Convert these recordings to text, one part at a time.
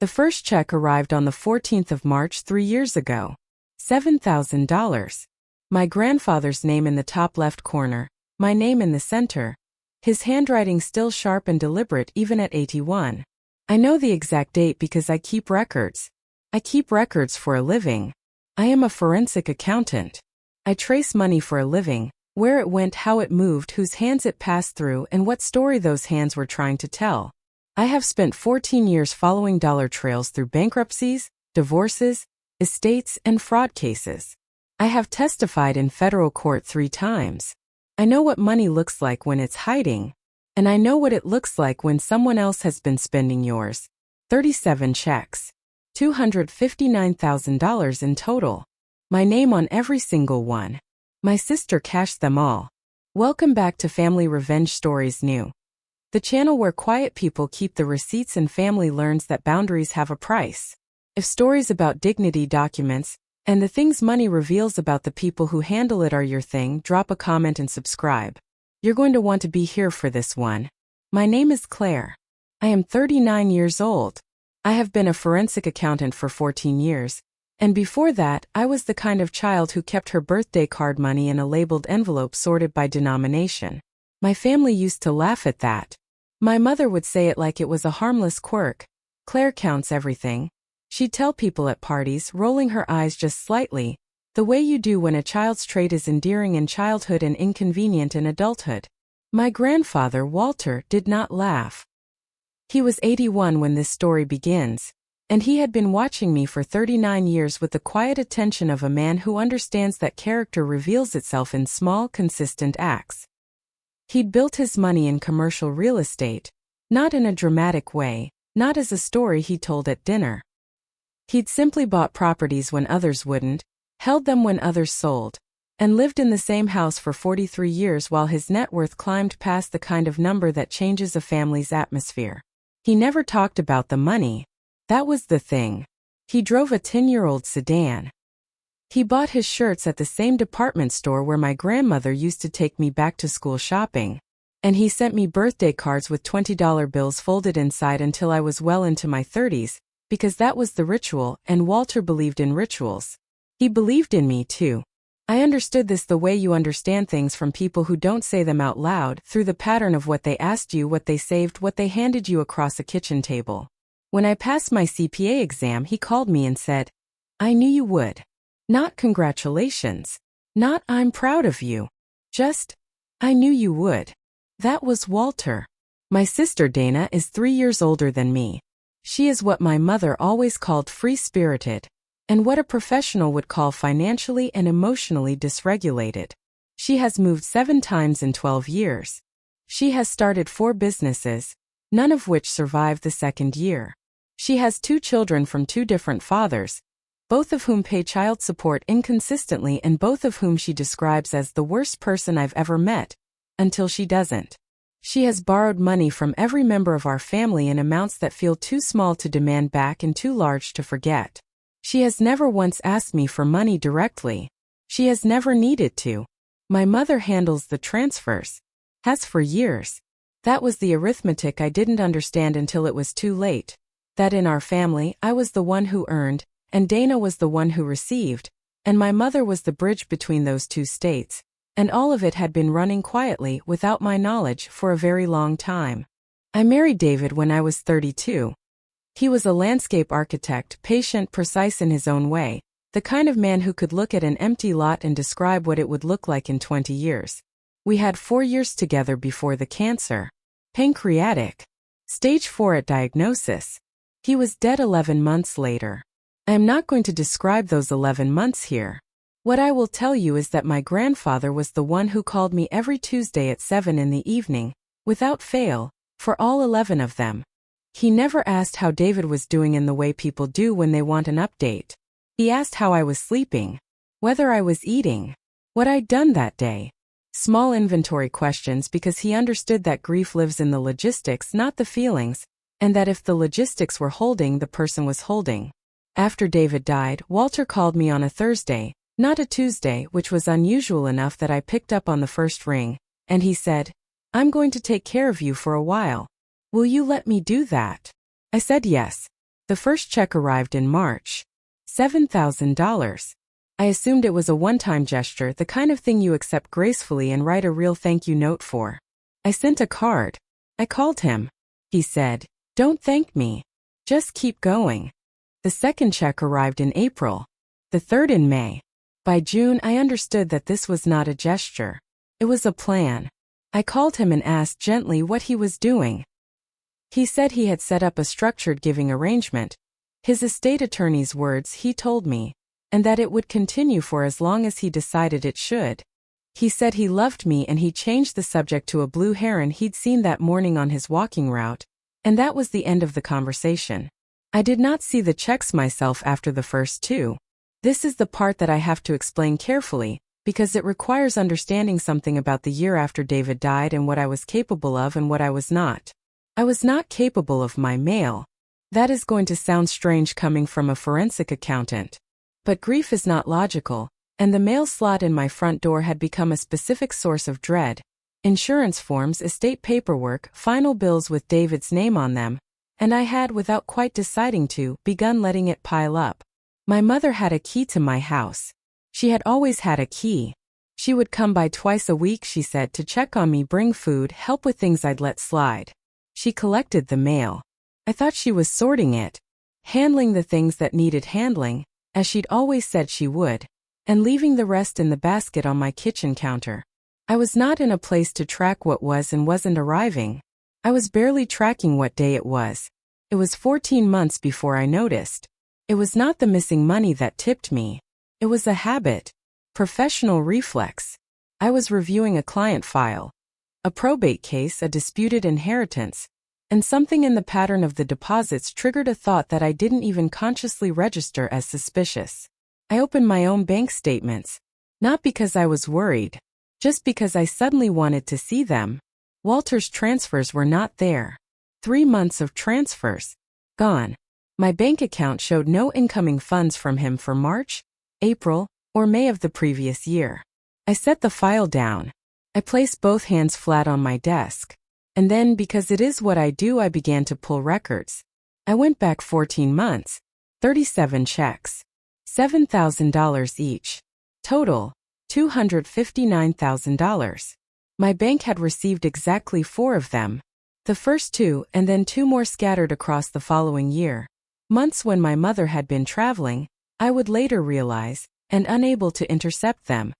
The first check arrived on the 14th of March 3 years ago. $7,000. My grandfather's name in the top left corner, my name in the center. His handwriting still sharp and deliberate even at 81. I know the exact date because I keep records. I keep records for a living. I am a forensic accountant. I trace money for a living, where it went, how it moved, whose hands it passed through, and what story those hands were trying to tell. I have spent 14 years following dollar trails through bankruptcies, divorces, estates, and fraud cases. I have testified in federal court 3 times. I know what money looks like when it's hiding, and I know what it looks like when someone else has been spending yours. 37 checks. $259,000 in total. My name on every single one. My sister cashed them all. Welcome back to Family Revenge Stories New, the channel where quiet people keep the receipts and family learns that boundaries have a price. If stories about dignity, documents, and the things money reveals about the people who handle it are your thing, drop a comment and subscribe. You're going to want to be here for this one. My name is Claire. I am 39 years old. I have been a forensic accountant for 14 years, and before that, I was the kind of child who kept her birthday card money in a labeled envelope sorted by denomination. My family used to laugh at that. My mother would say it like it was a harmless quirk. Claire counts everything. She'd tell people at parties, rolling her eyes just slightly, the way you do when a child's trait is endearing in childhood and inconvenient in adulthood. My grandfather, Walter, did not laugh. He was 81 when this story begins, and he had been watching me for 39 years with the quiet attention of a man who understands that character reveals itself in small, consistent acts. He'd built his money in commercial real estate, not in a dramatic way, not as a story he told at dinner. He'd simply bought properties when others wouldn't, held them when others sold, and lived in the same house for 43 years while his net worth climbed past the kind of number that changes a family's atmosphere. He never talked about the money. That was the thing. He drove a 10-year-old sedan. He bought his shirts at the same department store where my grandmother used to take me back to school shopping. And he sent me birthday cards with $20 bills folded inside until I was well into my 30s, because that was the ritual, and Walter believed in rituals. He believed in me too. I understood this the way you understand things from people who don't say them out loud, through the pattern of what they asked you, what they saved, what they handed you across a kitchen table. When I passed my CPA exam, he called me and said, "I knew you would." Not congratulations. Not I'm proud of you. Just, I knew you would. That was Walter. My sister Dana is 3 years older than me. She is what my mother always called free-spirited, and what a professional would call financially and emotionally dysregulated. She has moved 7 times in 12 years. She has started 4 businesses, none of which survived the second year. She has 2 children from 2 different fathers, both of whom pay child support inconsistently and both of whom she describes as the worst person I've ever met, until she doesn't. She has borrowed money from every member of our family in amounts that feel too small to demand back and too large to forget. She has never once asked me for money directly. She has never needed to. My mother handles the transfers. Has for years. That was the arithmetic I didn't understand until it was too late. That in our family, I was the one who earned, and Dana was the one who received, and my mother was the bridge between those 2 states. And all of it had been running quietly, without my knowledge, for a very long time. I married David when I was 32. He was a landscape architect, patient, precise in his own way, the kind of man who could look at an empty lot and describe what it would look like in 20 years. We had 4 years together before the cancer. Pancreatic. Stage 4 at diagnosis. He was dead 11 months later. I am not going to describe those 11 months here. What I will tell you is that my grandfather was the one who called me every Tuesday at 7 in the evening, without fail, for all 11 of them. He never asked how David was doing in the way people do when they want an update. He asked how I was sleeping, whether I was eating, what I'd done that day. Small inventory questions because he understood that grief lives in the logistics, not the feelings, and that if the logistics were holding, the person was holding. After David died, Walter called me on a Thursday, not a Tuesday, which was unusual enough that I picked up on the first ring, and he said, "I'm going to take care of you for a while. Will you let me do that?" I said yes. The first check arrived in March. $7,000. I assumed it was a one-time gesture, the kind of thing you accept gracefully and write a real thank you note for. I sent a card. I called him. He said, "Don't thank me. Just keep going." The second check arrived in April. The third in May. By June, I understood that this was not a gesture. It was a plan. I called him and asked gently what he was doing. He said he had set up a structured giving arrangement. His estate attorney's words, he told me, and that it would continue for as long as he decided it should. He said he loved me and he changed the subject to a blue heron he'd seen that morning on his walking route, and that was the end of the conversation. I did not see the checks myself after the first two. This is the part that I have to explain carefully, because it requires understanding something about the year after David died and what I was capable of and what I was not. I was not capable of my mail. That is going to sound strange coming from a forensic accountant. But grief is not logical, and the mail slot in my front door had become a specific source of dread. Insurance forms, estate paperwork, final bills with David's name on them, and I had, without quite deciding to, begun letting it pile up. My mother had a key to my house. She had always had a key. She would come by twice a week, she said, to check on me, bring food, help with things I'd let slide. She collected the mail. I thought she was sorting it, handling the things that needed handling, as she'd always said she would, and leaving the rest in the basket on my kitchen counter. I was not in a place to track what was and wasn't arriving. I was barely tracking what day it was. It was 14 months before I noticed. It was not the missing money that tipped me. It was a habit. Professional reflex. I was reviewing a client file. A probate case, a disputed inheritance, and something in the pattern of the deposits triggered a thought that I didn't even consciously register as suspicious. I opened my own bank statements. Not because I was worried. Just because I suddenly wanted to see them. Walter's transfers were not there. 3 months of transfers. Gone. My bank account showed no incoming funds from him for March, April, or May of the previous year. I set the file down. I placed both hands flat on my desk. And then, because it is what I do, I began to pull records. I went back 14 months. 37 checks. $7,000 each. Total, $259,000. My bank had received exactly 4 of them. The first 2, and then 2 more scattered across the following year. Months when my mother had been traveling, I would later realize, and unable to intercept them.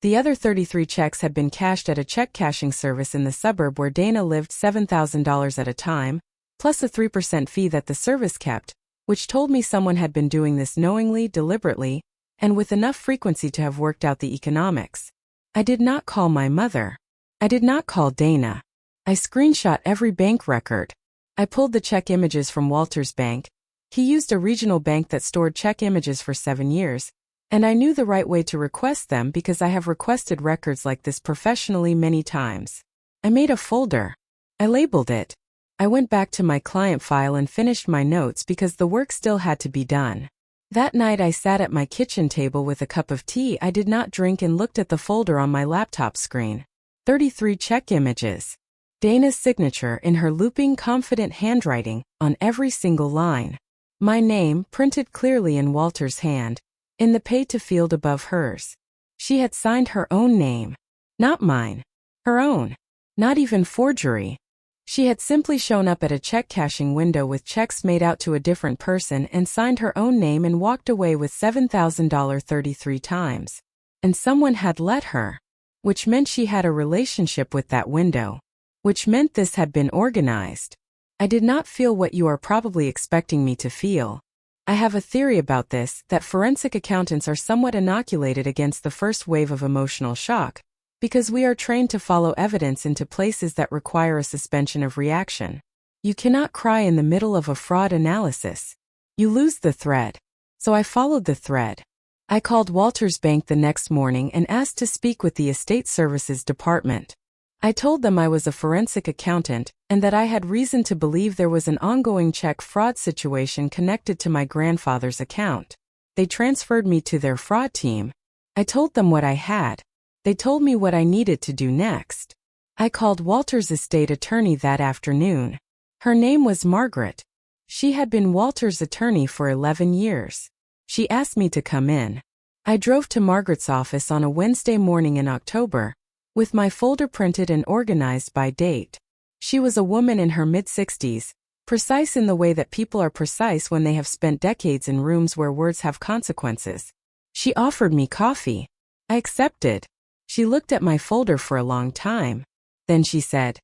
The other 33 checks had been cashed at a check cashing service in the suburb where Dana lived, $7,000 at a time, plus a 3% fee that the service kept, which told me someone had been doing this knowingly, deliberately, and with enough frequency to have worked out the economics. I did not call my mother. I did not call Dana. I screenshot every bank record. I pulled the check images from Walter's bank. He used a regional bank that stored check images for 7 years, and I knew the right way to request them because I have requested records like this professionally many times. I made a folder. I labeled it. I went back to my client file and finished my notes because the work still had to be done. That night I sat at my kitchen table with a cup of tea I did not drink and looked at the folder on my laptop screen. 33 check images. Dana's signature in her looping, confident handwriting on every single line. My name printed clearly in Walter's hand, in the pay-to field above hers. She had signed her own name. Not mine. Her own. Not even forgery. She had simply shown up at a check cashing window with checks made out to a different person and signed her own name and walked away with $7,000 33 times. And someone had let her. Which meant she had a relationship with that window. Which meant this had been organized. I did not feel what you are probably expecting me to feel. I have a theory about this, that forensic accountants are somewhat inoculated against the first wave of emotional shock, because we are trained to follow evidence into places that require a suspension of reaction. You cannot cry in the middle of a fraud analysis. You lose the thread. So I followed the thread. I called Walter's bank the next morning and asked to speak with the estate services department. I told them I was a forensic accountant and that I had reason to believe there was an ongoing check fraud situation connected to my grandfather's account. They transferred me to their fraud team. I told them what I had. They told me what I needed to do next. I called Walter's estate attorney that afternoon. Her name was Margaret. She had been Walter's attorney for 11 years. She asked me to come in. I drove to Margaret's office on a Wednesday morning in October, with my folder printed and organized by date. She was a woman in her mid-60s, precise in the way that people are precise when they have spent decades in rooms where words have consequences. She offered me coffee. I accepted. She looked at my folder for a long time. Then she said,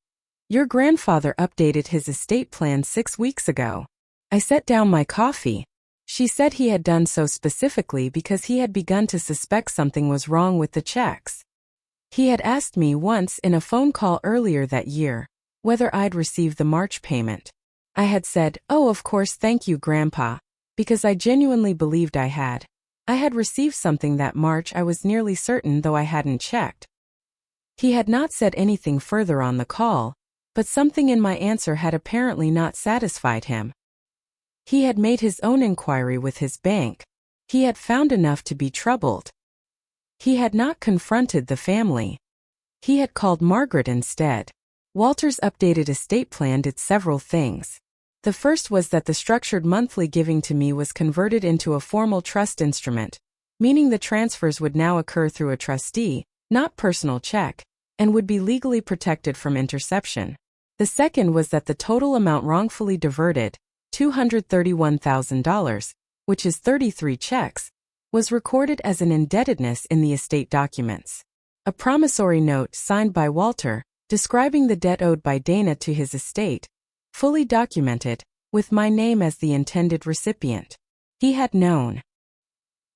"Your grandfather updated his estate plan 6 weeks ago." I set down my coffee. She said he had done so specifically because he had begun to suspect something was wrong with the checks. He had asked me once in a phone call earlier that year whether I'd received the March payment. I had said, "Oh, of course, thank you, Grandpa," because I genuinely believed I had. I had received something that March, I was nearly certain, though I hadn't checked. He had not said anything further on the call, but something in my answer had apparently not satisfied him. He had made his own inquiry with his bank. He had found enough to be troubled. He had not confronted the family. He had called Margaret instead. Walter's updated estate plan did several things. The first was that the structured monthly giving to me was converted into a formal trust instrument, meaning the transfers would now occur through a trustee, not personal check, and would be legally protected from interception. The second was that the total amount wrongfully diverted, $231,000, which is 33 checks, was recorded as an indebtedness in the estate documents. A promissory note signed by Walter, describing the debt owed by Dana to his estate, fully documented, with my name as the intended recipient. He had known.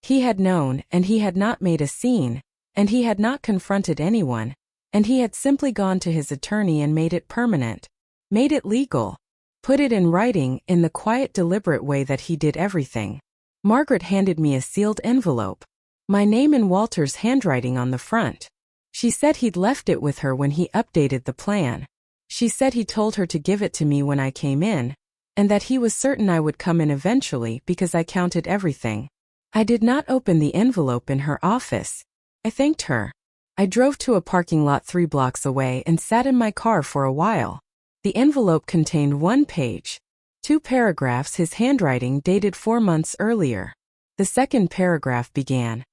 He had known, and he had not made a scene, and he had not confronted anyone, and he had simply gone to his attorney and made it permanent, made it legal, put it in writing in the quiet, deliberate way that he did everything. Margaret handed me a sealed envelope, my name in Walter's handwriting on the front. She said he'd left it with her when he updated the plan. She said he told her to give it to me when I came in, and that he was certain I would come in eventually because I counted everything. I did not open the envelope in her office. I thanked her. I drove to a parking lot 3 blocks away and sat in my car for a while. The envelope contained 1 page, 2 paragraphs, his handwriting dated 4 months earlier. The second paragraph began,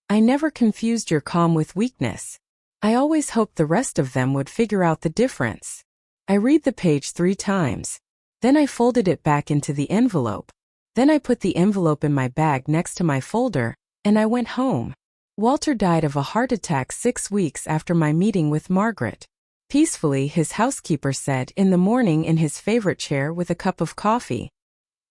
"I never confused your calm with weakness. I always hoped the rest of them would figure out the difference." I read the page 3 times. Then I folded it back into the envelope. Then I put the envelope in my bag next to my folder, and I went home. Walter died of a heart attack 6 weeks after my meeting with Margaret. Peacefully, his housekeeper said in the morning in his favorite chair with a cup of coffee.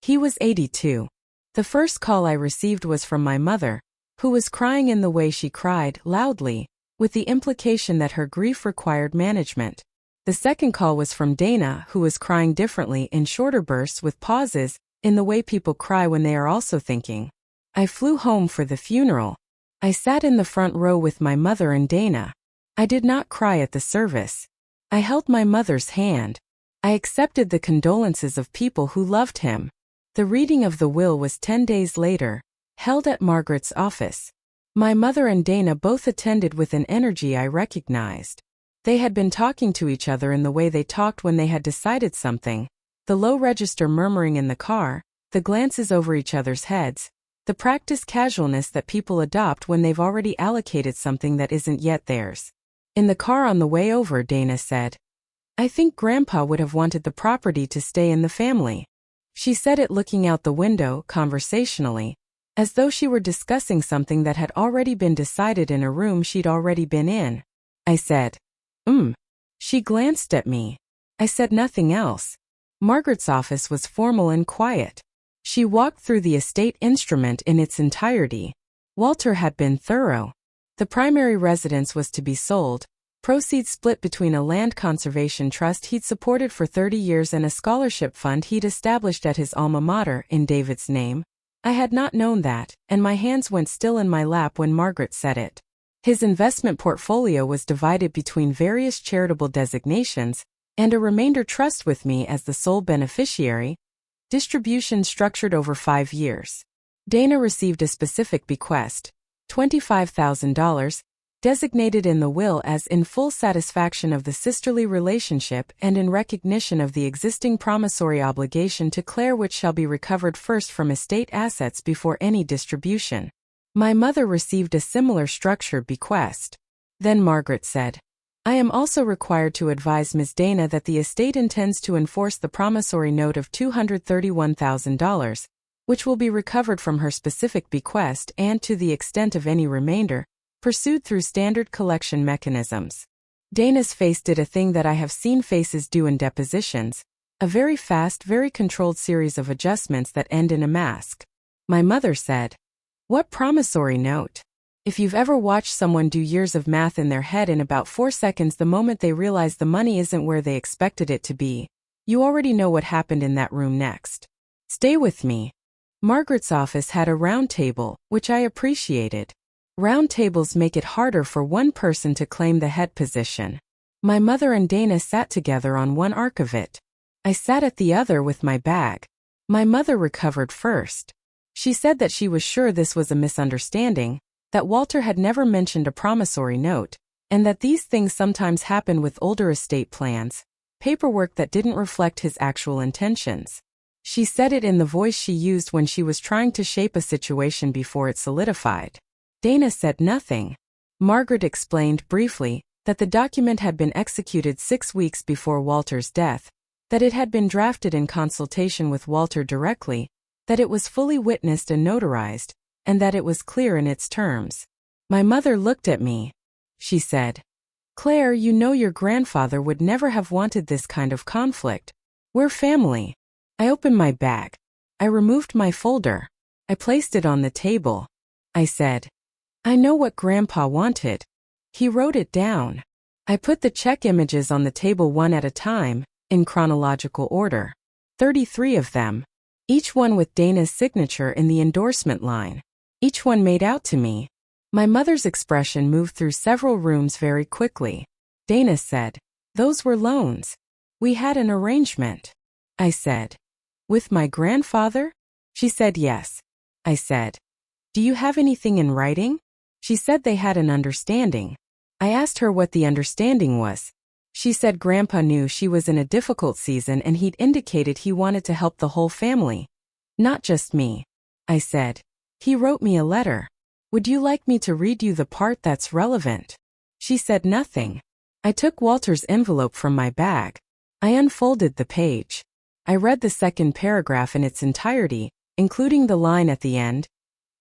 He was 82. The first call I received was from my mother, who was crying in the way she cried, loudly, with the implication that her grief required management. The second call was from Dana, who was crying differently in shorter bursts with pauses, in the way people cry when they are also thinking. I flew home for the funeral. I sat in the front row with my mother and Dana. I did not cry at the service. I held my mother's hand. I accepted the condolences of people who loved him. The reading of the will was 10 days later, held at Margaret's office. My mother and Dana both attended with an energy I recognized. They had been talking to each other in the way they talked when they had decided something, the low register murmuring in the car, the glances over each other's heads, the practiced casualness that people adopt when they've already allocated something that isn't yet theirs. In the car on the way over, Dana said, "I think Grandpa would have wanted the property to stay in the family." She said it looking out the window, conversationally, as though she were discussing something that had already been decided in a room she'd already been in. I said, She glanced at me. I said nothing else. Margaret's office was formal and quiet. She walked through the estate instrument in its entirety. Walter had been thorough. The primary residence was to be sold, proceeds split between a land conservation trust he'd supported for 30 years and a scholarship fund he'd established at his alma mater in David's name. I had not known that, and my hands went still in my lap when Margaret said it. His investment portfolio was divided between various charitable designations, and a remainder trust with me as the sole beneficiary, distribution structured over 5 years. Dana received a specific bequest, $25,000, designated in the will as in full satisfaction of the sisterly relationship and in recognition of the existing promissory obligation to Claire, which shall be recovered first from estate assets before any distribution. My mother received a similar structured bequest. Then Margaret said, I am also required to advise Ms. Dana that the estate intends to enforce the promissory note of $231,000, which will be recovered from her specific bequest and, to the extent of any remainder, pursued through standard collection mechanisms. Dana's face did a thing that I have seen faces do in depositions, a very fast, very controlled series of adjustments that end in a mask. My mother said, What promissory note? If you've ever watched someone do years of math in their head in about 4 seconds the moment they realize the money isn't where they expected it to be, you already know what happened in that room next. Stay with me. Margaret's office had a round table, which I appreciated. Round tables make it harder for one person to claim the head position. My mother and Dana sat together on one arc of it. I sat at the other with my bag. My mother recovered first. She said that she was sure this was a misunderstanding, that Walter had never mentioned a promissory note, and that these things sometimes happen with older estate plans, paperwork that didn't reflect his actual intentions. She said it in the voice she used when she was trying to shape a situation before it solidified. Dana said nothing. Margaret explained briefly that the document had been executed 6 weeks before Walter's death, that it had been drafted in consultation with Walter directly, that it was fully witnessed and notarized, and that it was clear in its terms. My mother looked at me. She said, Claire, you know your grandfather would never have wanted this kind of conflict. We're family. I opened my bag. I removed my folder. I placed it on the table. I said, I know what Grandpa wanted. He wrote it down. I put the check images on the table one at a time, in chronological order. 33 of them. Each one with Dana's signature in the endorsement line. Each one made out to me. My mother's expression moved through several rooms very quickly. Dana said, Those were loans. We had an arrangement. I said, With my grandfather? She said yes. I said, Do you have anything in writing? She said they had an understanding. I asked her what the understanding was. She said Grandpa knew she was in a difficult season and he'd indicated he wanted to help the whole family. Not just me. I said, He wrote me a letter. Would you like me to read you the part that's relevant? She said nothing. I took Walter's envelope from my bag. I unfolded the page. I read the second paragraph in its entirety, including the line at the end.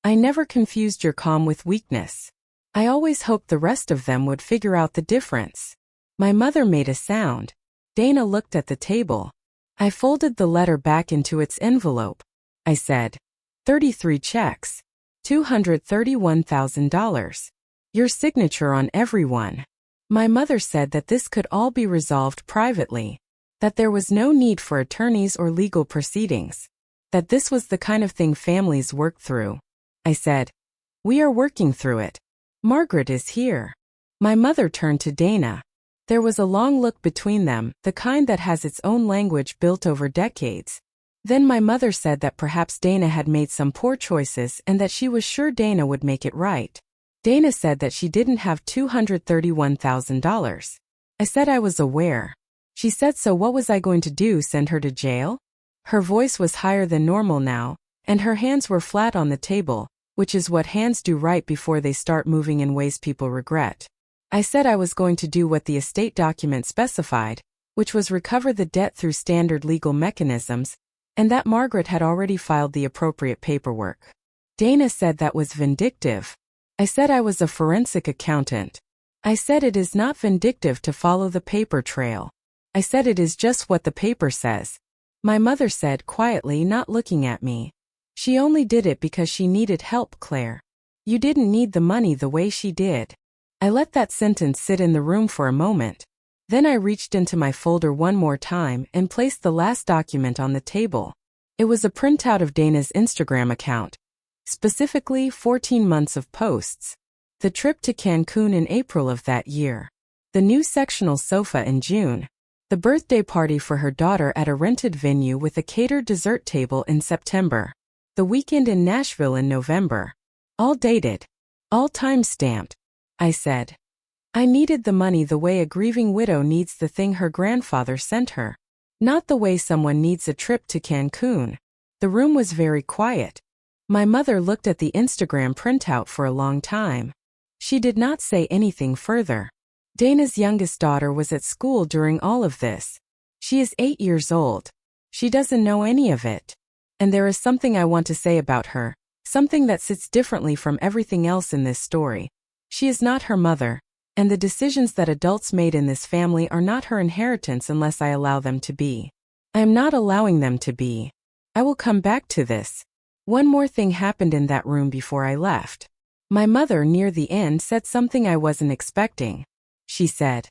I never confused your calm with weakness. I always hoped the rest of them would figure out the difference. My mother made a sound. Dana looked at the table. I folded the letter back into its envelope. I said, 33 checks. $231,000. Your signature on every one. My mother said that this could all be resolved privately, that there was no need for attorneys or legal proceedings, that this was the kind of thing families work through. I said, We are working through it. Margaret is here. My mother turned to Dana. There was a long look between them, the kind that has its own language built over decades. Then my mother said that perhaps Dana had made some poor choices and that she was sure Dana would make it right. Dana said that she didn't have $231,000. I said I was aware. She said, so what was I going to do, send her to jail? Her voice was higher than normal now, and her hands were flat on the table, which is what hands do right before they start moving in ways people regret. I said I was going to do what the estate document specified, which was recover the debt through standard legal mechanisms, and that Margaret had already filed the appropriate paperwork. Dana said that was vindictive. I said I was a forensic accountant. I said it is not vindictive to follow the paper trail. I said it is just what the paper says. My mother said quietly, not looking at me. She only did it because she needed help, Claire. You didn't need the money the way she did. I let that sentence sit in the room for a moment. Then I reached into my folder one more time and placed the last document on the table. It was a printout of Dana's Instagram account. Specifically, 14 months of posts. The trip to Cancun in April of that year. The new sectional sofa in June. The birthday party for her daughter at a rented venue with a catered dessert table in September. The weekend in Nashville in November. All dated. All time-stamped. I said. I needed the money the way a grieving widow needs the thing her grandfather sent her. Not the way someone needs a trip to Cancun. The room was very quiet. My mother looked at the Instagram printout for a long time. She did not say anything further. Dana's youngest daughter was at school during all of this. She is 8 years old. She doesn't know any of it. And there is something I want to say about her, something that sits differently from everything else in this story. She is not her mother, and the decisions that adults made in this family are not her inheritance unless I allow them to be. I am not allowing them to be. I will come back to this. One more thing happened in that room before I left. My mother near the end said something I wasn't expecting. She said,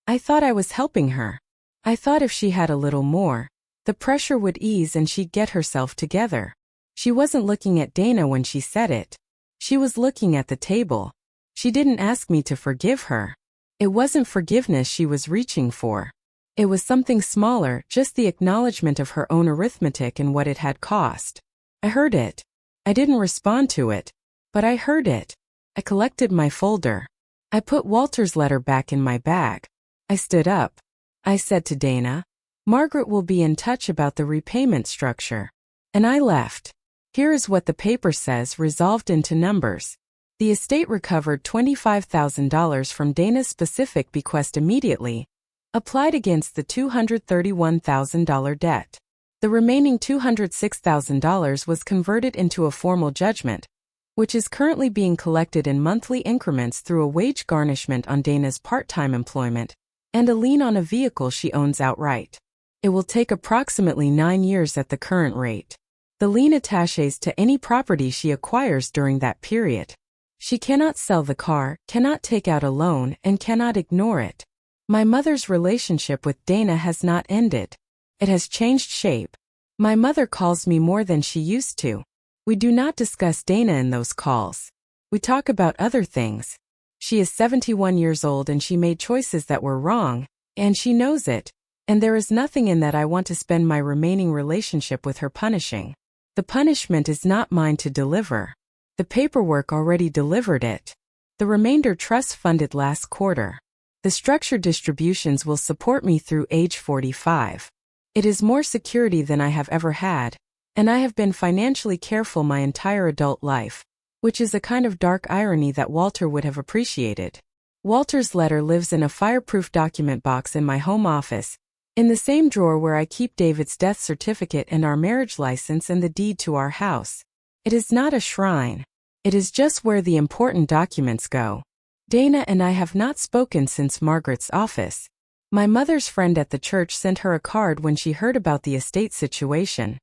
I thought I was helping her. I thought if she had a little more, the pressure would ease and she'd get herself together. She wasn't looking at Dana when she said it. She was looking at the table. She didn't ask me to forgive her. It wasn't forgiveness she was reaching for. It was something smaller, just the acknowledgement of her own arithmetic and what it had cost. I heard it. I didn't respond to it, but I heard it. I collected my folder. I put Walter's letter back in my bag. I stood up. I said to Dana, Margaret will be in touch about the repayment structure. And I left. Here is what the paper says resolved into numbers. The estate recovered $25,000 from Dana's specific bequest immediately, applied against the $231,000 debt. The remaining $206,000 was converted into a formal judgment, which is currently being collected in monthly increments through a wage garnishment on Dana's part-time employment and a lien on a vehicle she owns outright. It will take approximately 9 years at the current rate. The lien attaches to any property she acquires during that period. She cannot sell the car, cannot take out a loan, and cannot ignore it. My mother's relationship with Dana has not ended. It has changed shape. My mother calls me more than she used to. We do not discuss Dana in those calls. We talk about other things. She is 71 years old and she made choices that were wrong, and she knows it, and there is nothing in that I want to spend my remaining relationship with her punishing. The punishment is not mine to deliver. The paperwork already delivered it. The remainder trust funded last quarter. The structured distributions will support me through age 45. It is more security than I have ever had, and I have been financially careful my entire adult life, which is a kind of dark irony that Walter would have appreciated. Walter's letter lives in a fireproof document box in my home office, in the same drawer where I keep David's death certificate and our marriage license and the deed to our house. It is not a shrine. It is just where the important documents go. Dana and I have not spoken since Margaret's office. My mother's friend at the church sent her a card when she heard about the estate situation.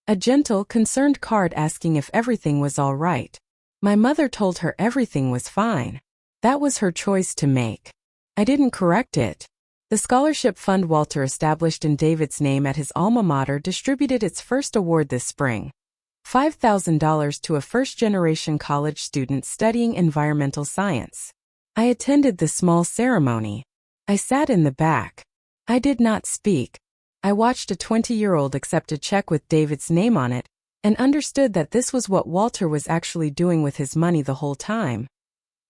A gentle, concerned card asking if everything was all right. My mother told her everything was fine. That was her choice to make. I didn't correct it. The scholarship fund Walter established in David's name at his alma mater distributed its first award this spring. $5,000 to a first-generation college student studying environmental science. I attended the small ceremony. I sat in the back. I did not speak. I watched a 20-year-old accept a check with David's name on it, and understood that this was what Walter was actually doing with his money the whole time.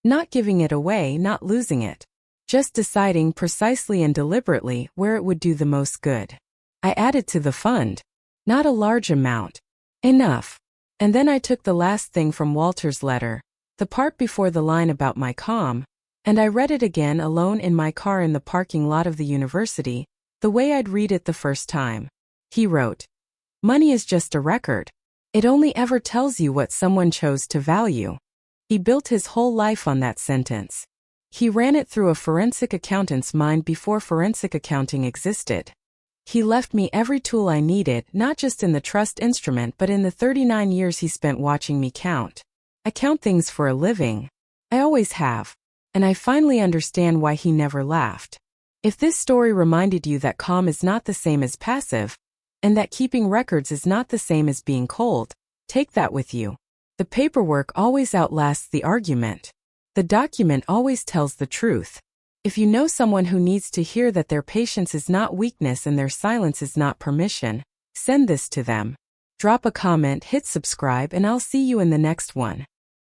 Not giving it away, not losing it. Just deciding precisely and deliberately where it would do the most good. I added to the fund. Not a large amount. Enough. And then I took the last thing from Walter's letter, the part before the line about my comm, and I read it again alone in my car in the parking lot of the university, the way I'd read it the first time. He wrote, "Money is just a record. It only ever tells you what someone chose to value." He built his whole life on that sentence. He ran it through a forensic accountant's mind before forensic accounting existed. He left me every tool I needed, not just in the trust instrument but in the 39 years he spent watching me count. I count things for a living. I always have. And I finally understand why he never laughed. If this story reminded you that calm is not the same as passive, and that keeping records is not the same as being cold, take that with you. The paperwork always outlasts the argument. The document always tells the truth. If you know someone who needs to hear that their patience is not weakness and their silence is not permission, send this to them. Drop a comment, hit subscribe, and I'll see you in the next one.